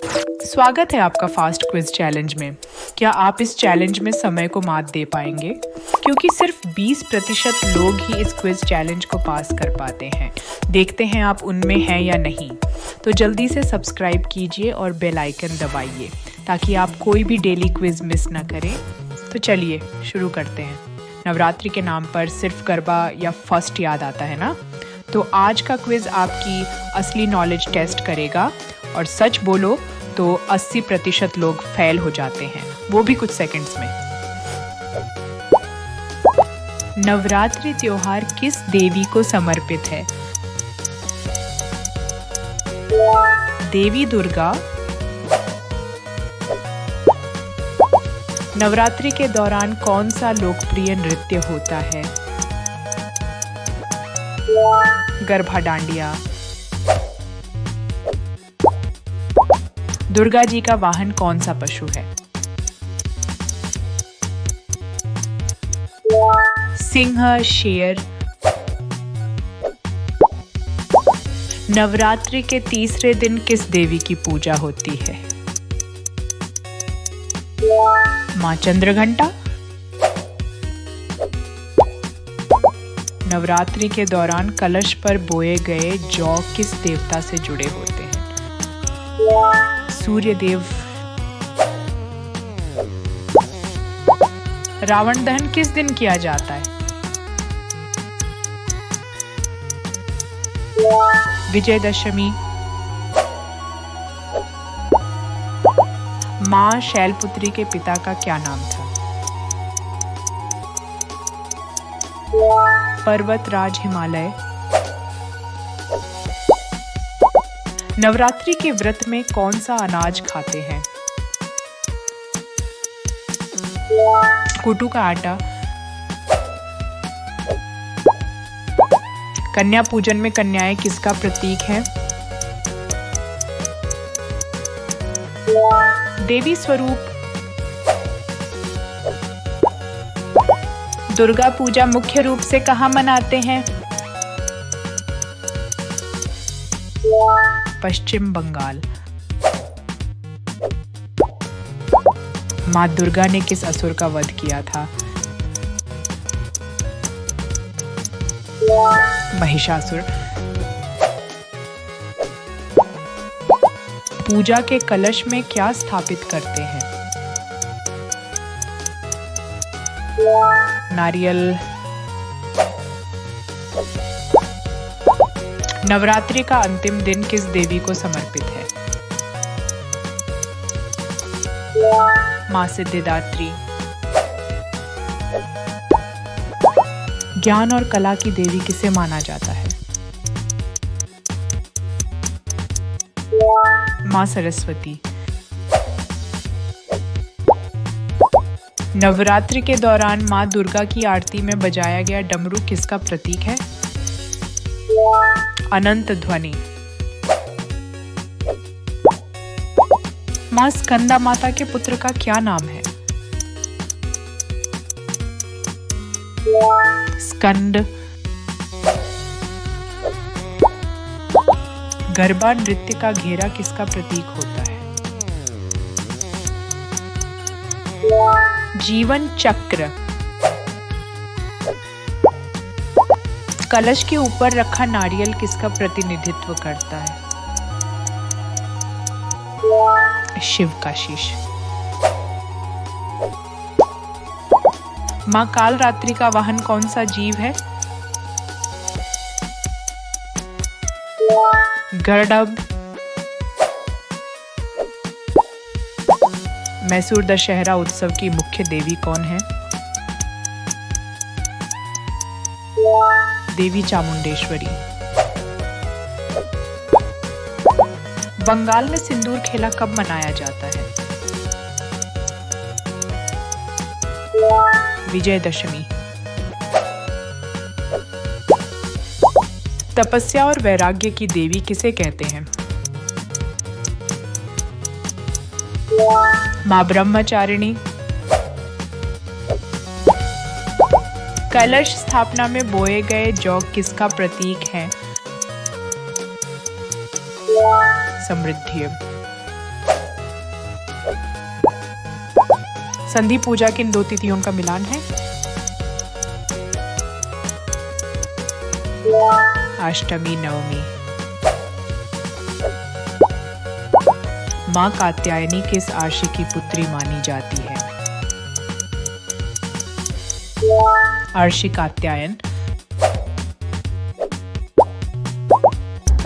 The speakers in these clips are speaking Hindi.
स्वागत है आपका फास्ट क्विज चैलेंज में। क्या आप इस चैलेंज में समय को मात दे पाएंगे? क्योंकि सिर्फ 20% लोग ही इस क्विज चैलेंज को पास कर पाते हैं। देखते हैं आप उनमें हैं या नहीं। तो जल्दी से सब्सक्राइब कीजिए और बेल आइकन दबाइए ताकि आप कोई भी डेली क्विज मिस ना करें। तो चलिए शुरू करते हैं। नवरात्रि के नाम पर सिर्फ गरबा या फर्स्ट याद आता है ना? तो आज का क्विज आपकी असली नॉलेज टेस्ट करेगा और सच बोलो तो 80% लोग फेल हो जाते हैं, वो भी कुछ सेकंड्स में। नवरात्रि त्योहार किस देवी को समर्पित है? देवी दुर्गा। नवरात्रि के दौरान कौन सा लोकप्रिय नृत्य होता है? गरबा डांडिया। दुर्गा जी का वाहन कौन सा पशु है? सिंह, शेर। नवरात्रि के तीसरे दिन किस देवी की पूजा होती है? मां चंद्रघंटा। नवरात्रि के दौरान कलश पर बोए गए जौ किस देवता से जुड़े होते हैं? सूर्य देव। रावण दहन किस दिन किया जाता है? विजयदशमी। मां शैलपुत्री के पिता का क्या नाम था? पर्वतराज हिमालय। नवरात्रि के व्रत में कौन सा अनाज खाते हैं? कुटू का आटा। कन्या पूजन में कन्याएं किसका प्रतीक है? देवी स्वरूप। दुर्गा पूजा मुख्य रूप से कहाँ मनाते हैं? पश्चिम बंगाल। मां दुर्गा ने किस असुर का वध किया था? महिषासुर। पूजा के कलश में क्या स्थापित करते हैं? नारियल। नवरात्रि का अंतिम दिन किस देवी को समर्पित है? मां सिद्धिदात्री। ज्ञान और कला की देवी किसे माना जाता है? मां सरस्वती। नवरात्रि के दौरान मां दुर्गा की आरती में बजाया गया डमरू किसका प्रतीक है? अनंत ध्वनि। मां स्कंदा माता के पुत्र का क्या नाम है? स्कंद। गरबा नृत्य का घेरा किसका प्रतीक होता है? जीवन चक्र। कलश के ऊपर रखा नारियल किसका प्रतिनिधित्व करता है? शिव का शीश। मां कालरात्रि का वाहन कौन सा जीव है? गरुड़। मैसूर दशहरा उत्सव की मुख्य देवी कौन है? देवी चामुंडेश्वरी। बंगाल में सिंदूर खेला कब मनाया जाता है? विजयदशमी। तपस्या और वैराग्य की देवी किसे कहते हैं? मां ब्रह्मचारिणी। कलश स्थापना में बोए गए जौ किसका प्रतीक है? समृद्धि। संधि पूजा किन दो तिथियों का मिलान है? अष्टमी नवमी। माँ कात्यायनी किस आर्षि की पुत्री मानी जाती है? आर्षि कात्यायन।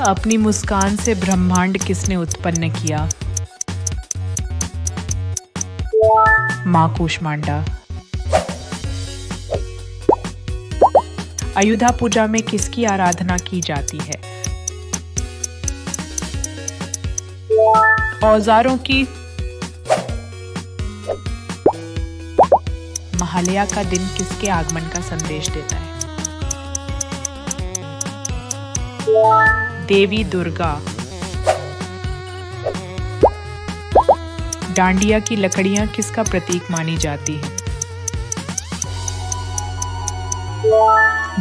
अपनी मुस्कान से ब्रह्मांड किसने उत्पन्न किया? माँ कूष्मांडा। अयुधा पूजा में किसकी आराधना की जाती है? औजारों की। महालया का दिन किसके आगमन का संदेश देता है? देवी दुर्गा। डांडिया की लकड़ियां किसका प्रतीक मानी जाती हैं?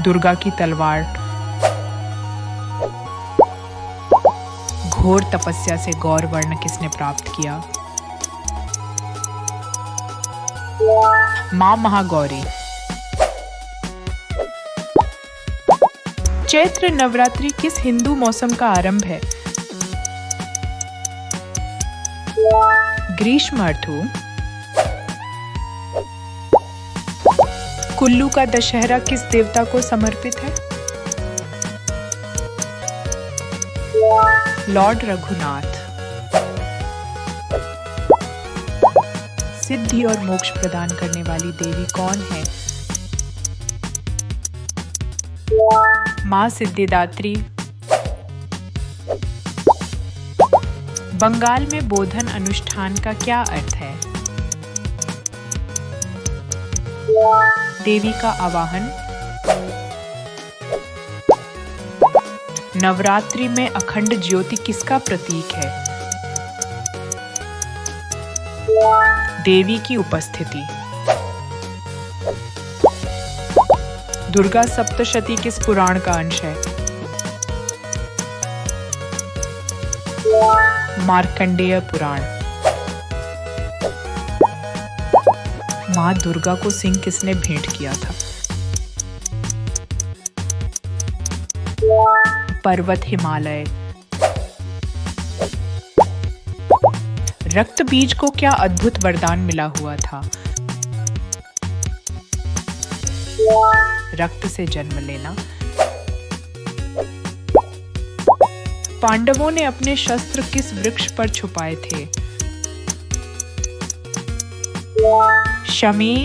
दुर्गा की तलवार। घोर तपस्या से गौर वर्ण किसने प्राप्त किया? मां महागौरी। चैत्र नवरात्रि किस हिंदू मौसम का आरंभ है? ग्रीष्म ऋतु। कुल्लू का दशहरा किस देवता को समर्पित है? लॉर्ड रघुनाथ। सिद्धि और मोक्ष प्रदान करने वाली देवी कौन है? मां सिद्धिदात्री। बंगाल में बोधन अनुष्ठान का क्या अर्थ है? देवी का आवाहन। नवरात्रि में अखंड ज्योति किसका प्रतीक है? देवी की उपस्थिति। दुर्गा सप्तशती किस पुराण का अंश है? मार्कंडेय पुराण। मां दुर्गा को सिंह किसने भेंट किया था? पर्वत हिमालय। रक्त बीज को क्या अद्भुत वरदान मिला हुआ था? रक्त से जन्म लेना। पांडवों ने अपने शस्त्र किस वृक्ष पर छुपाए थे? शमी।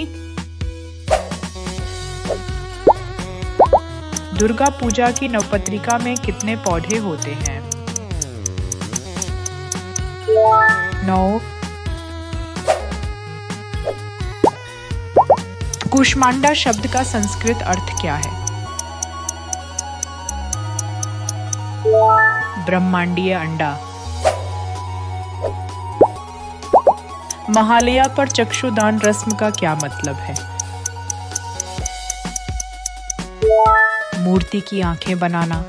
दुर्गा पूजा की नवपत्रिका में कितने पौधे होते हैं? 9। कूष्मांडा शब्द का संस्कृत अर्थ क्या है? ब्रह्मांडीय अंडा। महालया पर चक्षुदान रस्म का क्या मतलब है? मूर्ति की आंखें बनाना।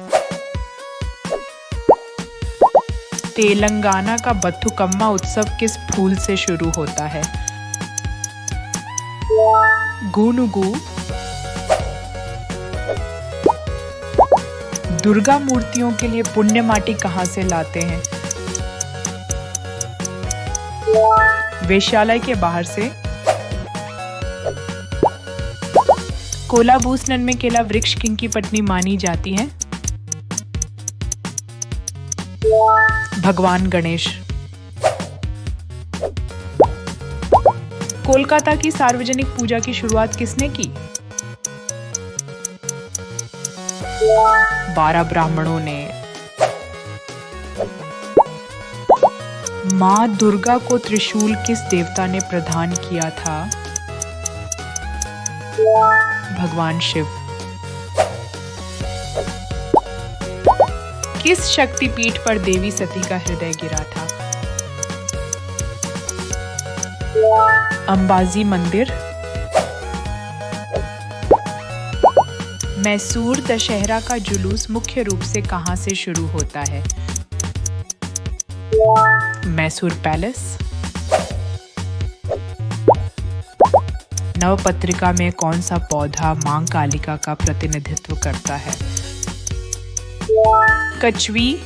तेलंगाना का बथुकम्मा उत्सव किस फूल से शुरू होता है? गुनुगु। दुर्गा मूर्तियों के लिए पुण्य माटी कहां से लाते हैं? वेश्यालय के बाहर से। कोलाभूसनन में केला वृक्ष किनकी पत्नी मानी जाती है? भगवान गणेश। कोलकाता की सार्वजनिक पूजा की शुरुआत किसने की? 12 ब्राह्मणों ने। मां दुर्गा को त्रिशूल किस देवता ने प्रदान किया था? भगवान शिव। किस शक्तिपीठ पर देवी सती का हृदय गिरा था? अंबाजी मंदिर। मैसूर दशहरा का जुलूस मुख्य रूप से कहां से शुरू होता है? मैसूर पैलेस। नवपत्रिका में कौन सा पौधा मांग कालिका का प्रतिनिधित्व करता है? कछवी,